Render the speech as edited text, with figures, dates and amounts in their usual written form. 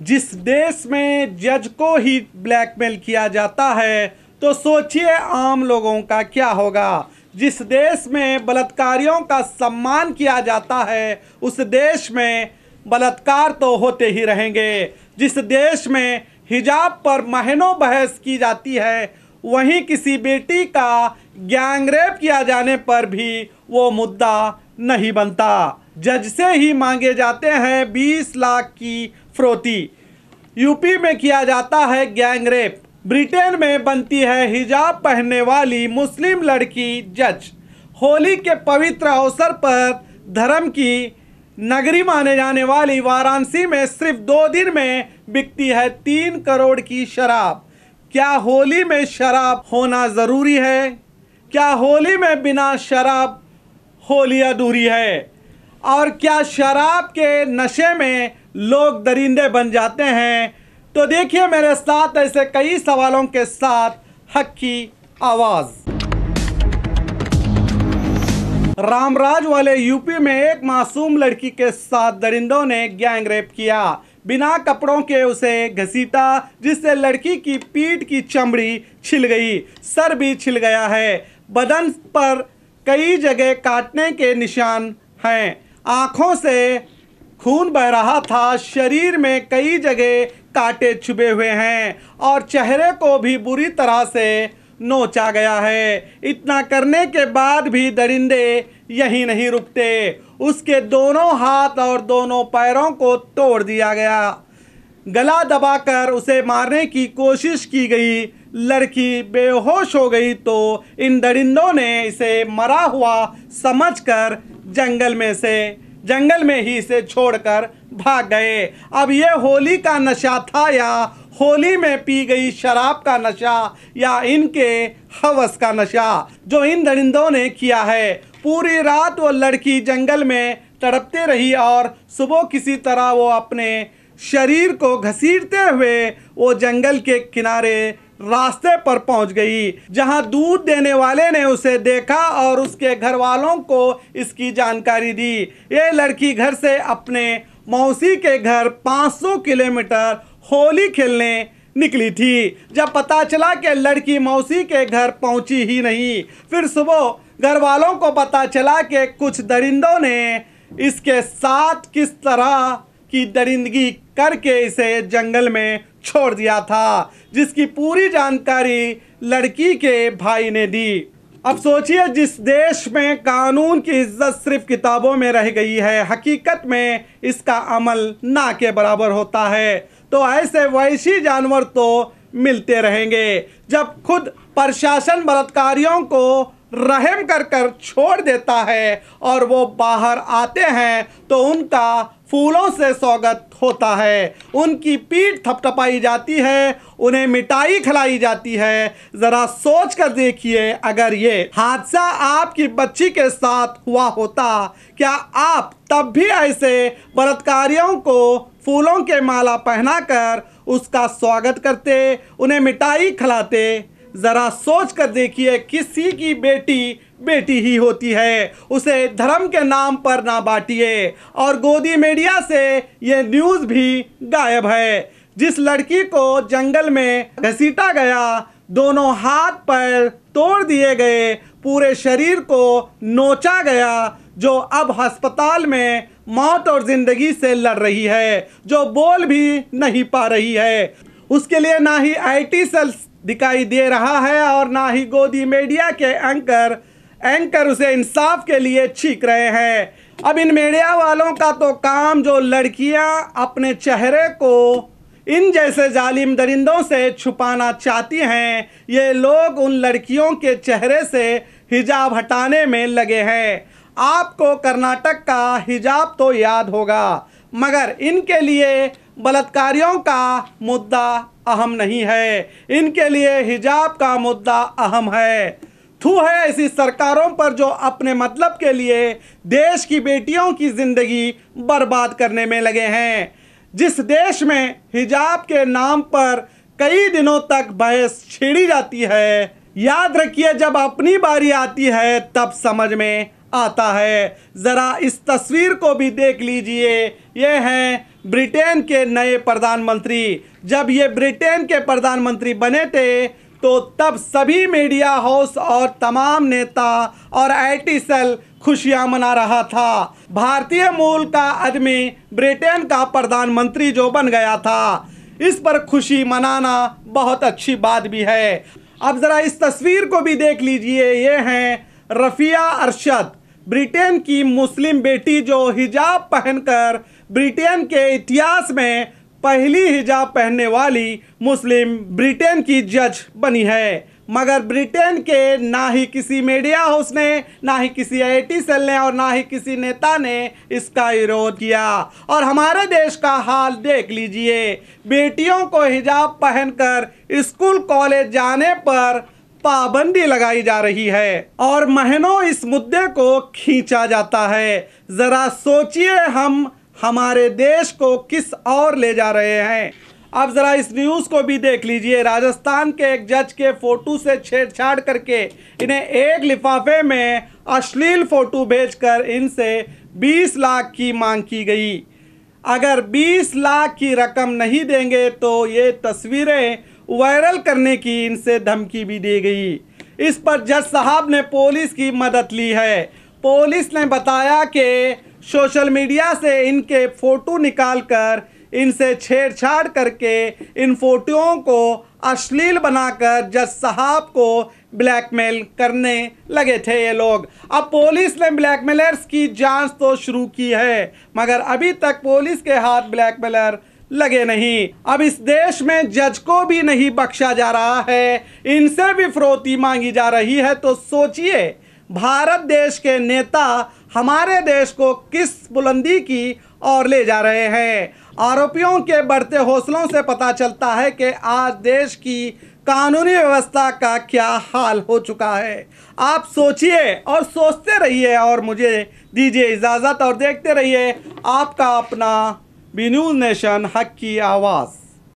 जिस देश में जज को ही ब्लैकमेल किया जाता है तो सोचिए आम लोगों का क्या होगा। जिस देश में बलात्कारियों का सम्मान किया जाता है उस देश में बलात्कार तो होते ही रहेंगे। जिस देश में हिजाब पर महीनों बहस की जाती है वहीं किसी बेटी का गैंगरेप किया जाने पर भी वो मुद्दा नहीं बनता। जज से ही मांगे जाते हैं 20 लाख की फिरौती। यूपी में किया जाता है गैंगरेप। ब्रिटेन में बनती है हिजाब पहनने वाली मुस्लिम लड़की जज। होली के पवित्र अवसर पर धर्म की नगरी माने जाने वाली वाराणसी में सिर्फ 2 दिन में बिकती है 3 करोड़ की शराब। क्या होली में शराब होना ज़रूरी है? क्या होली में बिना शराब होली अधूरी है? और क्या शराब के नशे में लोग दरिंदे बन जाते हैं? तो देखिए मेरे साथ ऐसे कई सवालों के साथ हक की आवाज़। रामराज वाले यूपी में एक मासूम लड़की के साथ दरिंदों ने गैंगरेप किया। बिना कपड़ों के उसे घसीटा जिससे लड़की की पीठ की चमड़ी छिल गई, सर भी छिल गया है। बदन पर कई जगह काटने के निशान हैं। आंखों से खून बह रहा था। शरीर में कई जगह कांटे चुभे हुए हैं और चेहरे को भी बुरी तरह से नोचा गया है। इतना करने के बाद भी दरिंदे यहीं नहीं रुकते। उसके दोनों हाथ और दोनों पैरों को तोड़ दिया गया। गला दबाकर उसे मारने की कोशिश की गई। लड़की बेहोश हो गई तो इन दरिंदों ने इसे मरा हुआ समझकर जंगल में ही इसे छोड़कर भाग गए। अब ये होली का नशा था या होली में पी गई शराब का नशा या इनके हवस का नशा जो इन दरिंदों ने किया है। पूरी रात वो लड़की जंगल में तड़पते रही और सुबह किसी तरह वो अपने शरीर को घसीटते हुए वो जंगल के किनारे रास्ते पर पहुंच गई जहां दूध देने वाले ने उसे देखा और उसके घर वालों को इसकी जानकारी दी। ये लड़की घर से अपने मौसी के घर 500 किलोमीटर होली खेलने निकली थी। जब पता चला कि लड़की मौसी के घर पहुंची ही नहीं, फिर सुबह घर वालों को पता चला कि कुछ दरिंदों ने इसके साथ किस तरह की दरिंदगी करके इसे जंगल में छोड़ दिया था, जिसकी पूरी जानकारी लड़की के भाई ने दी। अब सोचिए जिस देश में कानून की इज्जत सिर्फ किताबों में रह गई है, हकीकत में इसका अमल ना के बराबर होता है, तो ऐसे वैशी जानवर तो मिलते रहेंगे। जब खुद प्रशासन बलात्कारियों को रहम कर छोड़ देता है और वो बाहर आते हैं तो उनका फूलों से स्वागत होता है, उनकी पीठ थपथपाई जाती है, उन्हें मिठाई खिलाई जाती है। ज़रा सोच कर देखिए अगर ये हादसा आपकी बच्ची के साथ हुआ होता, क्या आप तब भी ऐसे बलात्कारियों को फूलों के माला पहनाकर उसका स्वागत करते, उन्हें मिठाई खिलाते? ज़रा सोच कर देखिए किसी की बेटी बेटी ही होती है, उसे धर्म के नाम पर ना बांटिए। और गोदी मीडिया से ये न्यूज़ भी गायब है। जिस लड़की को जंगल में घसीटा गया, दोनों हाथ पैर तोड़ दिए गए, पूरे शरीर को नोचा गया, जो अब अस्पताल में मौत और ज़िंदगी से लड़ रही है, जो बोल भी नहीं पा रही है, उसके लिए ना ही IT सेल दिखाई दे रहा है और ना ही गोदी मीडिया के एंकर उसे इंसाफ के लिए चीख रहे हैं। अब इन मीडिया वालों का तो काम जो लड़कियां अपने चेहरे को इन जैसे जालिम दरिंदों से छुपाना चाहती हैं, ये लोग उन लड़कियों के चेहरे से हिजाब हटाने में लगे हैं। आपको कर्नाटक का हिजाब तो याद होगा, मगर इनके लिए बलात्कारियों का मुद्दा अहम नहीं है, इनके लिए हिजाब का मुद्दा अहम है। थू है ऐसी सरकारों पर जो अपने मतलब के लिए देश की बेटियों की जिंदगी बर्बाद करने में लगे हैं। जिस देश में हिजाब के नाम पर कई दिनों तक बहस छेड़ी जाती है, याद रखिए जब अपनी बारी आती है तब समझ में आता है। ज़रा इस तस्वीर को भी देख लीजिए। ये हैं ब्रिटेन के नए प्रधानमंत्री। जब ये ब्रिटेन के प्रधानमंत्री बने थे तो तब सभी मीडिया हाउस और तमाम नेता और आईटी सेल खुशियां मना रहा था। भारतीय मूल का आदमी ब्रिटेन का प्रधानमंत्री जो बन गया था, इस पर खुशी मनाना बहुत अच्छी बात भी है। अब ज़रा इस तस्वीर को भी देख लीजिए। ये हैं रफ़िया अरशद, ब्रिटेन की मुस्लिम बेटी जो हिजाब पहनकर ब्रिटेन के इतिहास में पहली हिजाब पहनने वाली मुस्लिम ब्रिटेन की जज बनी है। मगर ब्रिटेन के ना ही किसी मीडिया हाउस ने, ना ही किसी आईटी सेल ने और ना ही किसी नेता ने इसका विरोध किया। और हमारे देश का हाल देख लीजिए। बेटियों को हिजाब पहनकर स्कूल कॉलेज जाने पर पाबंदी लगाई जा रही है और महीनों इस मुद्दे को खींचा जाता है। ज़रा सोचिए हम हमारे देश को किस ओर ले जा रहे हैं। अब ज़रा इस न्यूज़ को भी देख लीजिए। राजस्थान के एक जज के फ़ोटो से छेड़छाड़ करके इन्हें एक लिफाफे में अश्लील फ़ोटो भेजकर इनसे 20 लाख की मांग की गई। अगर 20 लाख की रकम नहीं देंगे तो ये तस्वीरें वायरल करने की इनसे धमकी भी दी गई। इस पर जज साहब ने पुलिस की मदद ली है। पुलिस ने बताया कि सोशल मीडिया से इनके फ़ोटो निकालकर इनसे छेड़छाड़ करके इन फोटोओं को अश्लील बनाकर जज साहब को ब्लैकमेल करने लगे थे ये लोग। अब पुलिस ने ब्लैकमेलर्स की जांच तो शुरू की है, मगर अभी तक पुलिस के हाथ ब्लैकमेलर लगे नहीं। अब इस देश में जज को भी नहीं बख्शा जा रहा है, इनसे भी फिरौती मांगी जा रही है। तो सोचिए भारत देश के नेता हमारे देश को किस बुलंदी की ओर ले जा रहे हैं। आरोपियों के बढ़ते हौसलों से पता चलता है कि आज देश की कानूनी व्यवस्था का क्या हाल हो चुका है। आप सोचिए और सोचते रहिए और मुझे दीजिए इजाज़त और देखते रहिए आपका अपना बी न्यूज़ नेशन, हक की आवाज़।